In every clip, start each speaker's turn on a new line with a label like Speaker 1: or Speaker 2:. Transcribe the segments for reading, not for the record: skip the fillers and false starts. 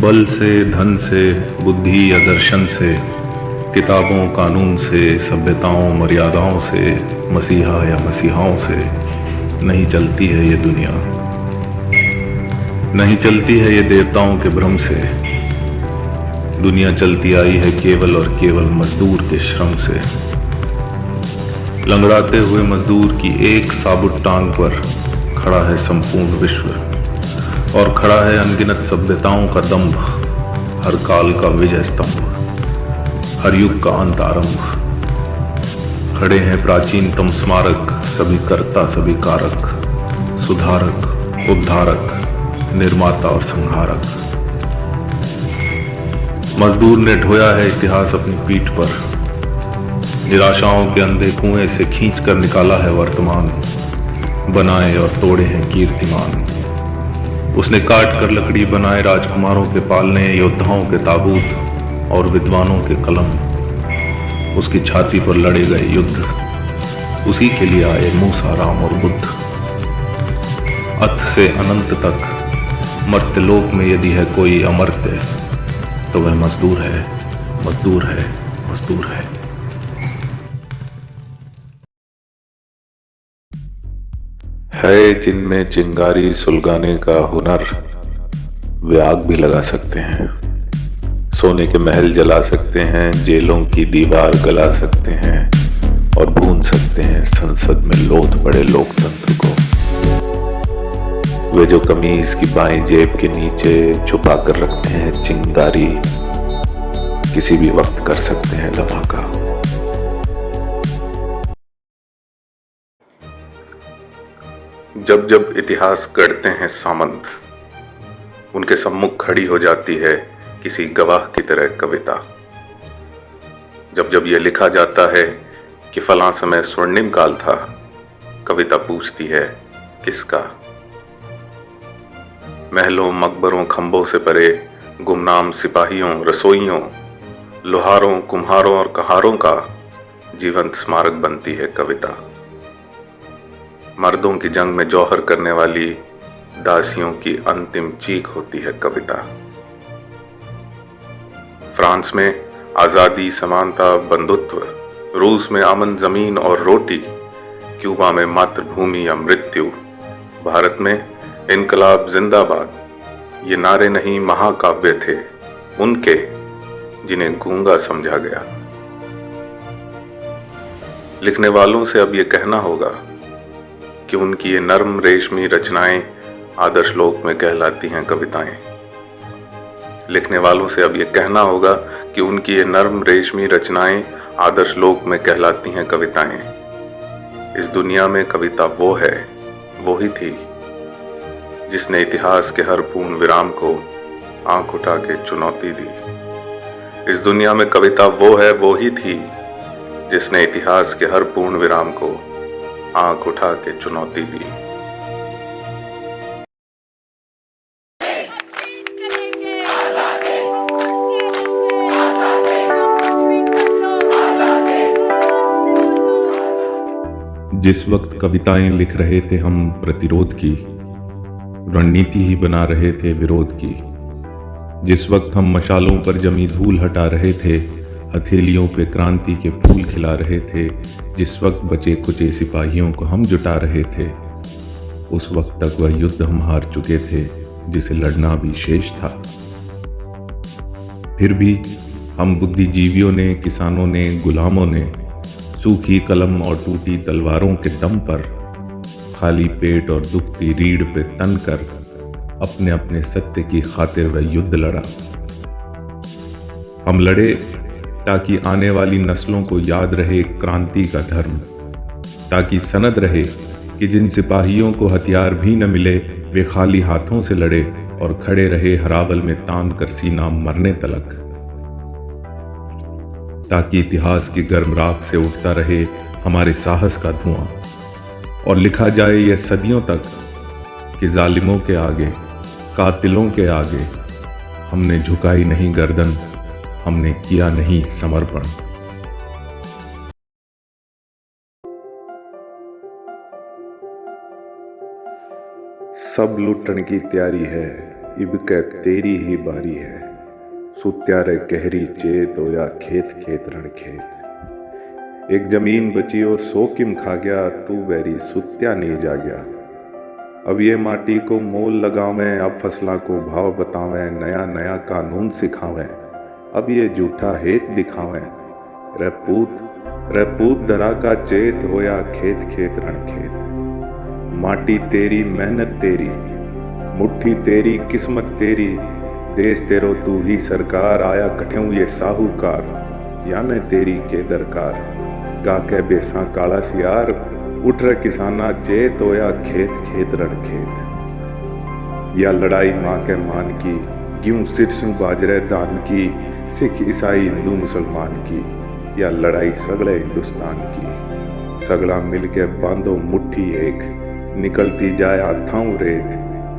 Speaker 1: बल से, धन से, बुद्धि या दर्शन से, किताबों कानून से, सभ्यताओं मर्यादाओं से, मसीहा या मसीहाओं से नहीं चलती है ये दुनिया। नहीं चलती है ये देवताओं के भ्रम से। दुनिया चलती आई है केवल और केवल मजदूर के श्रम से। लंगड़ाते हुए मजदूर की एक साबुत टांग पर खड़ा है संपूर्ण विश्व, और खड़ा है अनगिनत सभ्यताओं का दंभ, हर काल का विजय स्तंभ, हर युग का अंत आरंभ। खड़े हैं प्राचीनतम स्मारक, सभी कर्ता सभी कारक, सुधारक, उद्धारक, निर्माता और संहारक। मजदूर ने ढोया है इतिहास अपनी पीठ पर, निराशाओं के अंधे कुएं से खींचकर निकाला है वर्तमान, बनाए और तोड़े हैं कीर्तिमान। उसने काट कर लकड़ी बनाए राजकुमारों के पालने, योद्धाओं के ताबूत और विद्वानों के कलम। उसकी छाती पर लड़े गए युद्ध, उसी के लिए आए मूसा, राम और बुद्ध। अथ से अनंत तक मर्त्यलोक में यदि है कोई अमर्त्य, तो वह मजदूर है, मजदूर है, मजदूर है। है जिनमें चिंगारी सुलगाने का हुनर, वे आग भी लगा सकते हैं, सोने के महल जला सकते हैं, जेलों की दीवार गला सकते हैं और भून सकते हैं संसद में लोथ बड़े लोकतंत्र को। वे जो कमीज की बाएं जेब के नीचे छुपा कर रखते हैं चिंगारी, किसी भी वक्त कर सकते हैं धमाका। जब जब इतिहास गढ़ते हैं सामंत, उनके सम्मुख खड़ी हो जाती है किसी गवाह की तरह कविता। जब जब यह लिखा जाता है कि फलां समय स्वर्णिम काल था, कविता पूछती है किसका। महलों, मकबरों, खंभों से परे गुमनाम सिपाहियों, रसोइयों, लोहारों, कुम्हारों और कहारों का जीवंत स्मारक बनती है कविता। मर्दों की जंग में जौहर करने वाली दासियों की अंतिम चीख होती है कविता। फ्रांस में आजादी, समानता, बंधुत्व, रूस में अमन, जमीन और रोटी, क्यूबा में मातृभूमि या मृत्यु, भारत में इनकलाब जिंदाबाद, ये नारे नहीं महाकाव्य थे उनके जिन्हें गूंगा समझा गया। लिखने वालों से अब ये कहना होगा कि उनकी ये नर्म रेशमी रचनाएं आदर्श लोक में कहलाती हैं कविताएं। लिखने वालों से अब ये कहना होगा कि उनकी ये नर्म रेशमी रचनाएं आदर्श लोक में कहलाती हैं कविताएं। इस दुनिया में कविता वो है, वो ही थी, जिसने इतिहास के हर पूर्ण विराम को आंख उठा के चुनौती दी। इस दुनिया में कविता वो है, वो ही थी, जिसने इतिहास के हर पूर्ण विराम को आंख उठा के चुनौती दी। जिस वक्त कविताएं लिख रहे थे हम प्रतिरोध की, रणनीति ही बना रहे थे विरोध की। जिस वक्त हम मशालों पर जमी धूल हटा रहे थे, हथेलियों पे क्रांति के फूल खिला रहे थे, जिस वक्त बचे कुचे सिपाहियों को हम जुटा रहे थे, उस वक्त तक वह युद्ध हम हार चुके थे जिसे लड़ना भी शेष था। फिर भी हम बुद्धिजीवियों ने, किसानों ने, गुलामों ने सूखी कलम और टूटी तलवारों के दम पर, खाली पेट और दुखती रीढ़ पे तन कर अपने अपने सत्य की खातिर वह युद्ध लड़ा। हम लड़े ताकि आने वाली नस्लों को याद रहे क्रांति का धर्म, ताकि सनद रहे कि जिन सिपाहियों को हथियार भी न मिले वे खाली हाथों से लड़े और खड़े रहे हरावल में तान कर सीना मरने तलक, ताकि इतिहास की गर्म राख से उठता रहे हमारे साहस का धुआं, और लिखा जाए यह सदियों तक कि जालिमों के आगे, कातिलों के आगे हमने झुकाई नहीं गर्दन, हमने किया नहीं समर्पण। सब लुटने की तैयारी है, इब कै तेरी ही बारी है, सुत्या रे गहरी चेत होया खेत खेत रण खेत। एक जमीन बची और 100 किम खा गया, तू बैरी सुत्या नहीं जा गया। अब ये माटी को मोल लगावें, अब फसला को भाव बतावें, नया नया कानून सिखावें, अब ये झूठा हेत दिखावें। रपूत दरा का चेत होया खेत खेत रण खेत। माटी तेरी मेहनत तेरी, मुट्ठी तेरी किस्मत तेरी, देश तेरो तू ही सरकार, आया कठ्यों ये साहूकार, याने तेरी के दरकार। गा के बेसा काला सियार, उठ रहे किसाना चेत होया खेत खेत रण खेत। या लड़ाई माँ के मान की, क्यों सिर सू बाजरे दान की, सिख ईसाई हिंदू मुसलमान की, या लड़ाई सगड़े हिंदुस्तान की। सगड़ा मिलके बांधो मुट्ठी एक, निकलती जाए हाथाऊ रेत।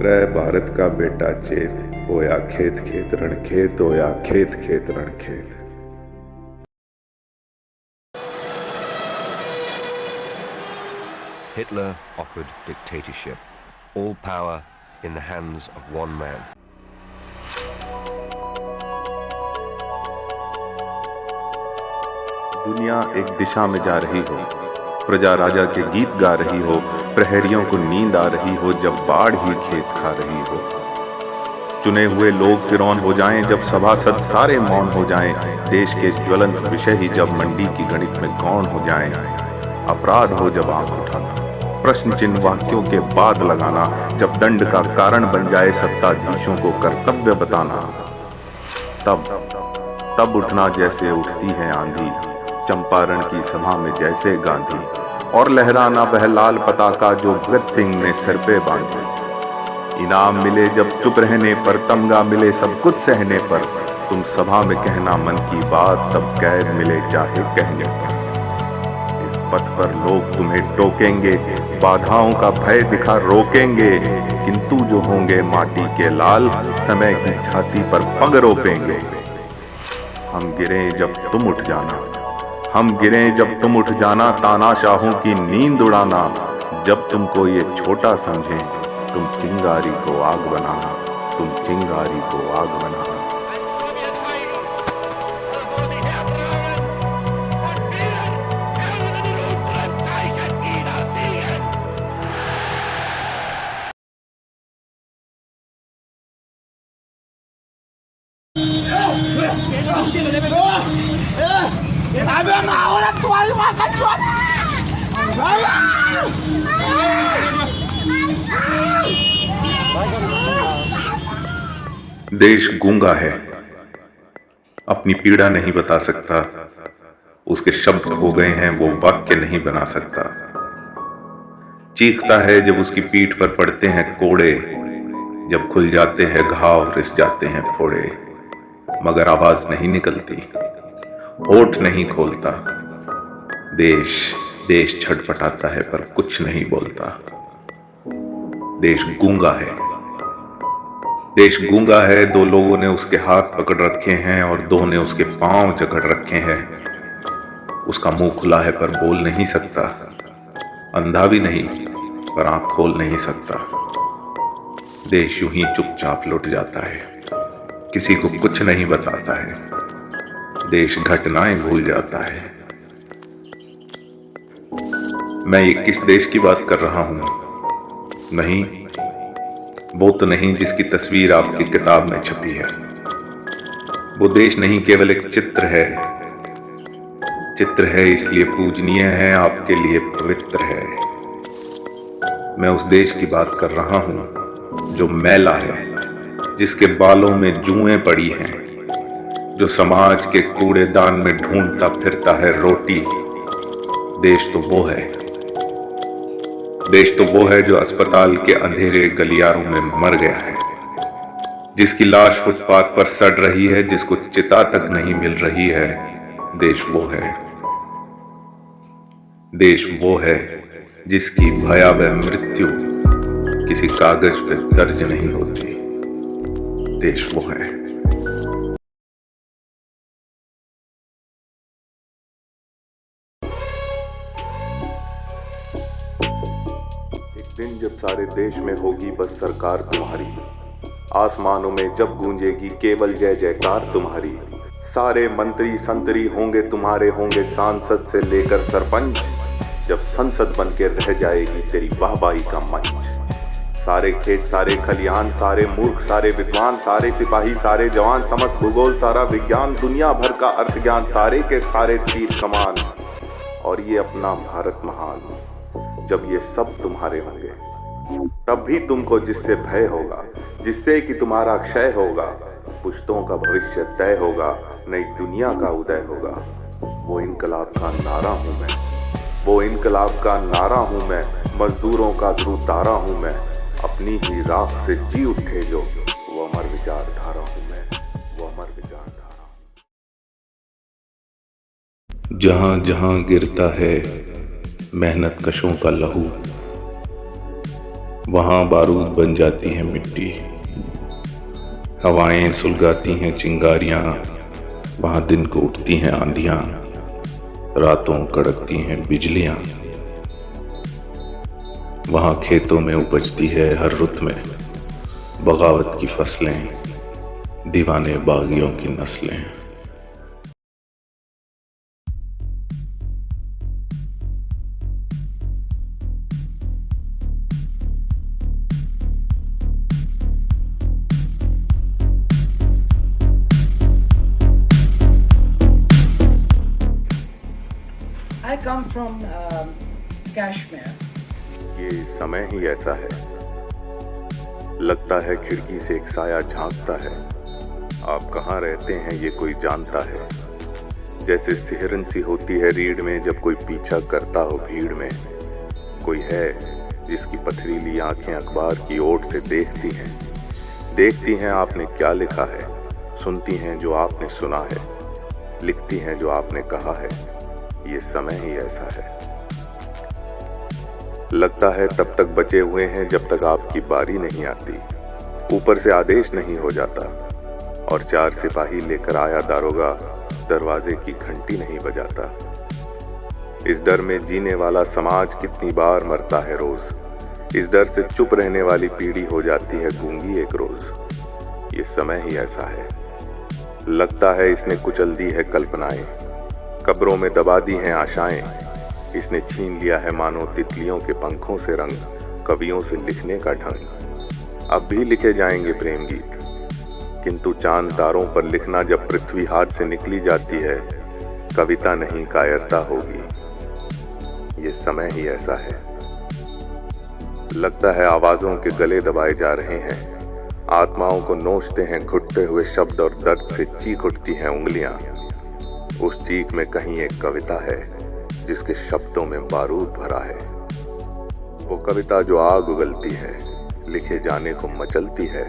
Speaker 1: रह भारत का बेटा चेत, होया खेत खेत रण खेत, होया खेत खेत रण खेत।
Speaker 2: Hitler offered dictatorship, all power in the hands of one man.
Speaker 1: दुनिया एक दिशा में जा रही हो, प्रजा राजा के गीत गा रही हो, प्रहरियों को नींद आ रही हो जब बाढ़ ही खेत खा रही हो। चुने हुए लोग फिरौन हो जाएं जब सभासद सारे मौन हो जाएं, देश के ज्वलंत विषय ही जब मंडी की गणित में गौण हो जाएं। अपराध हो जब आंख उठाना, प्रश्न चिन्ह वाक्यों के बाद लगाना, जब दंड का कारण बन जाए सत्ताधीशों को कर्तव्य बताना। तब उठना जैसे उठती है आंधी, चंपारण की सभा में जैसे गांधी, और लहराना वह लाल पताका जो भगत सिंह ने सिर पे बांधी। इनाम मिले जब चुप रहने पर, तमगा मिले सब कुछ सहने पर, तुम सभा में कहना मन की बात, तब कैद मिले चाहे कहने पर। इस पथ पर लोग तुम्हें टोकेंगे, बाधाओं का भय दिखा रोकेंगे, किंतु जो होंगे माटी के लाल, समय की छाती पर पग रोपेंगे। हम गिरे जब तुम उठ जाना, हम गिरे जब तुम उठ जाना, तानाशाहों की नींद उड़ाना। जब तुमको ये छोटा समझे, तुम चिंगारी को आग बनाना, तुम चिंगारी को आग बनाना। देश गूंगा है, अपनी पीड़ा नहीं बता सकता, उसके शब्द हो गए हैं वो वाक्य नहीं बना सकता। चीखता है जब उसकी पीठ पर पड़ते हैं कोड़े, जब खुल जाते हैं घाव रिस जाते हैं फोड़े, मगर आवाज नहीं निकलती, होठ नहीं खोलता। देश छटपटाता है पर कुछ नहीं बोलता। देश गूंगा है, देश गूंगा है। 2 लोगों ने उसके हाथ पकड़ रखे हैं और 2 ने उसके पांव जकड़ रखे हैं। उसका मुंह खुला है पर बोल नहीं सकता, अंधा भी नहीं पर आंख खोल नहीं सकता। देश यूं ही चुपचाप लुट जाता है, किसी को कुछ नहीं बताता है। देश घटनाएं भूल जाता है। मैं ये किस देश की बात कर रहा हूं? नहीं, वो तो नहीं जिसकी तस्वीर आपकी किताब में छपी है। वो देश नहीं, केवल एक चित्र है। चित्र है इसलिए पूजनीय है, आपके लिए पवित्र है। मैं उस देश की बात कर रहा हूं जो मैला है, जिसके बालों में जुएं पड़ी हैं, जो समाज के कूड़ेदान में ढूंढता फिरता है रोटी। देश तो वो है, देश तो वो है जो अस्पताल के अंधेरे गलियारों में मर गया है, जिसकी लाश फुटपाथ पर सड़ रही है, जिसको चिता तक नहीं मिल रही है। देश वो है, देश वो है जिसकी भयावह मृत्यु किसी कागज पे दर्ज नहीं होती। देश वो है। दिन जब सारे देश में होगी बस सरकार तुम्हारी, आसमानों में जब गूंजेगी केवल जय जयकार तुम्हारी, सारे मंत्री संतरी होंगे तुम्हारे, होंगे सांसद से लेकर सरपंच, जब संसद बन के रह जाएगी तेरी वाहवाही का मंच। सारे खेत सारे खलिहान, सारे मूर्ख सारे विद्वान, सारे सिपाही सारे जवान, समस्त भूगोल सारा विज्ञान, दुनिया भर का अर्थ ज्ञान, सारे के सारे तीर कमान, और ये अपना भारत महान। जब ये सब तुम्हारे होंगे तब भी तुमको जिससे भय होगा, जिससे कि तुम्हारा क्षय होगा, पुश्तों का भविष्य तय होगा, नई दुनिया का उदय होगा। वो इनकलाब का नारा हूँ मैं, वो इनकलाब का नारा हूँ मैं, मजदूरों का ध्रुव तारा हूँ मैं, अपनी ही राख से जी उठे जो, वो अमर विचारधारा हूँ मैं, वो अमर विचारधारा हूँ। जहाँ जहाँ गिरता है मेहनत कशों का लहू, वहाँ बारूद बन जाती है मिट्टी, हवाएं सुलगाती हैं चिंगारियाँ, वहाँ दिन को उठती हैं आंधियाँ, रातों कड़कती हैं बिजलियाँ, वहाँ खेतों में उपजती है हर रुत में बगावत की फसलें, दीवाने बागियों की नस्लें।
Speaker 3: I come from Kashmir.
Speaker 1: ये समय ही ऐसा है, लगता है खिड़की से एक साया झांकता है, आप कहाँ रहते हैं ये कोई जानता है। जैसे सिहरन सी होती है रीढ़ में जब कोई पीछा करता हो भीड़ में, कोई है जिसकी पथरीली आंखें अखबार की ओट से देखती हैं आपने क्या लिखा है, सुनती हैं जो आपने सुना है, लिखती हैं जो आपने कहा है। ये समय ही ऐसा है, लगता है तब तक बचे हुए हैं जब तक आपकी बारी नहीं आती, ऊपर से आदेश नहीं हो जाता और 4 सिपाही लेकर आया दारोगा दरवाजे की घंटी नहीं बजाता। इस डर में जीने वाला समाज कितनी बार मरता है रोज, इस डर से चुप रहने वाली पीढ़ी हो जाती है गूंगी एक रोज। ये समय ही ऐसा है, लगता है इसने कुचल दी है कल्पनाएं, कब्रों में दबा दी हैं आशाएं, इसने छीन लिया है मानो तितलियों के पंखों से रंग, कवियों से लिखने का ढंग। अब भी लिखे जाएंगे प्रेम गीत, किंतु चांद तारों पर लिखना जब पृथ्वी हाथ से निकली जाती है, कविता नहीं कायरता होगी। ये समय ही ऐसा है, लगता है आवाजों के गले दबाए जा रहे हैं, आत्माओं को नोचते हैं घुटते हुए शब्द और दर्द से चीख उठती हैं उंगलियां। उस चीख में कहीं एक कविता है जिसके शब्दों में बारूद भरा है, वो कविता जो आग उगलती है, लिखे जाने को मचलती है,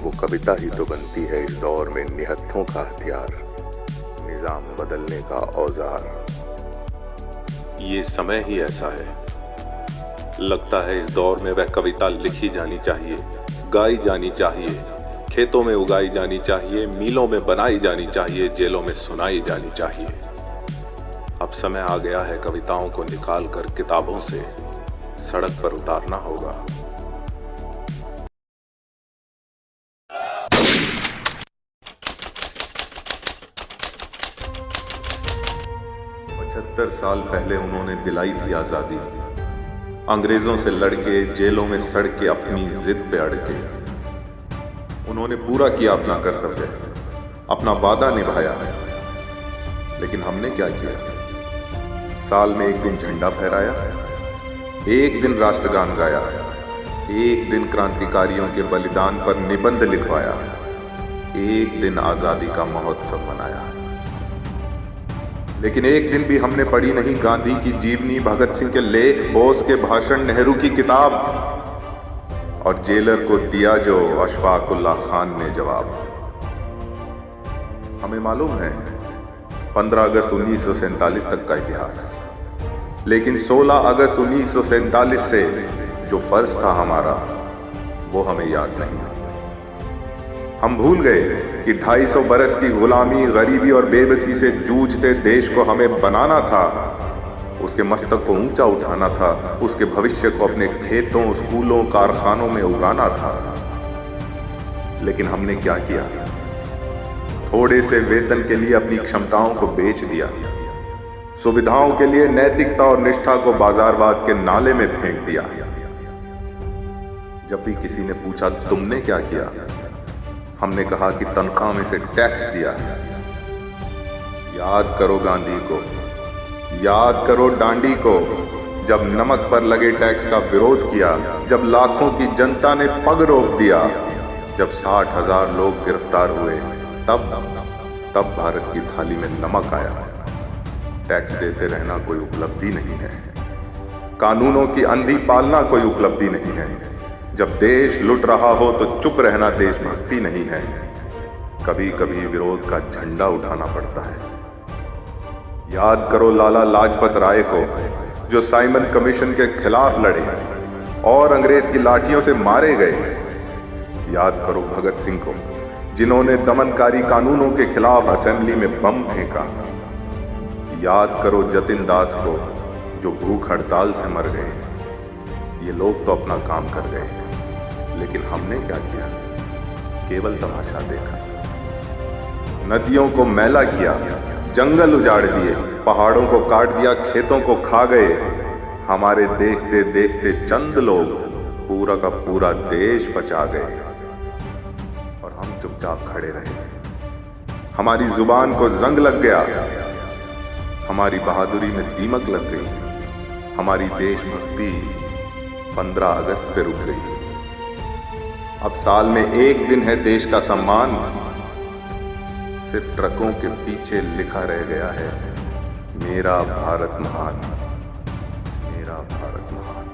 Speaker 1: वो कविता ही तो बनती है इस दौर में निहत्थों का हथियार, निजाम बदलने का औजार। ये समय ही ऐसा है, लगता है इस दौर में वह कविता लिखी जानी चाहिए, गाई जानी चाहिए, खेतों में उगाई जानी चाहिए, मीलों में बनाई जानी चाहिए, जेलों में सुनाई जानी चाहिए। अब समय आ गया है कविताओं को निकाल कर किताबों से सड़क पर उतारना होगा। पचहत्तर साल पहले उन्होंने दिलाई थी आजादी, अंग्रेजों से लड़के जेलों में सड़ के अपनी जिद पे अड़ के। उन्होंने पूरा किया अपना कर्तव्य, अपना वादा निभाया, लेकिन हमने क्या किया? साल में एक दिन झंडा फहराया, एक दिन राष्ट्रगान गाया, एक दिन क्रांतिकारियों के बलिदान पर निबंध लिखवाया, एक दिन आजादी का महोत्सव मनाया। लेकिन एक दिन भी हमने पढ़ी नहीं गांधी की जीवनी, भगत सिंह के लेख, बोस के भाषण, नेहरू की किताब, और जेलर को दिया जो अशफाक उल्लाह खान ने जवाब। हमें मालूम है 15 अगस्त 1947 तक का इतिहास, लेकिन 16 अगस्त 1947 से जो फर्ज था हमारा, वो हमें याद नहीं। हम भूल गए कि 250 बरस की गुलामी, गरीबी और बेबसी से जूझते देश को हमें बनाना था, उसके मस्तक को ऊंचा उठाना था, उसके भविष्य को अपने खेतों, स्कूलों, कारखानों में उगाना था। लेकिन हमने क्या किया? थोड़े से वेतन के लिए अपनी क्षमताओं को बेच दिया। सुविधाओं के लिए नैतिकता और निष्ठा को बाजारवाद के नाले में फेंक दिया। जब भी किसी ने पूछा तुमने क्या किया, हमने कहा कि तनख्वाह में से टैक्स दिया। याद करो गांधी को, याद करो डांडी को, जब नमक पर लगे टैक्स का विरोध किया, जब लाखों की जनता ने पग रोक दिया, जब 60,000 लोग गिरफ्तार हुए, तब भारत की थाली में नमक आया। टैक्स देते रहना कोई उपलब्धि नहीं है, कानूनों की अंधी पालना कोई उपलब्धि नहीं है। जब देश लुट रहा हो तो चुप रहना देशभक्ति नहीं है। कभी कभी विरोध का झंडा उठाना पड़ता है। याद करो लाला लाजपत राय को, जो साइमन कमीशन के खिलाफ लड़े और अंग्रेज की लाठियों से मारे गए। याद करो भगत सिंह को, जिन्होंने दमनकारी कानूनों के खिलाफ असेंबली में बम फेंका। याद करो जतिन दास को, जो भूख हड़ताल से मर गए। ये लोग तो अपना काम कर गए, लेकिन हमने क्या किया? केवल तमाशा देखा। नदियों को मैला किया, जंगल उजाड़ दिए, पहाड़ों को काट दिया, खेतों को खा गए। हमारे देखते देखते चंद लोग पूरा का पूरा देश बचा गए और हम चुपचाप खड़े रहे। हमारी जुबान को जंग लग गया, हमारी बहादुरी में दीमक लग गई, हमारी देशभक्ति 15 अगस्त पे रुक गई। अब साल में एक दिन है देश का सम्मान, सिर्फ ट्रकों के पीछे लिखा रह गया है, मेरा भारत महान, मेरा भारत महान।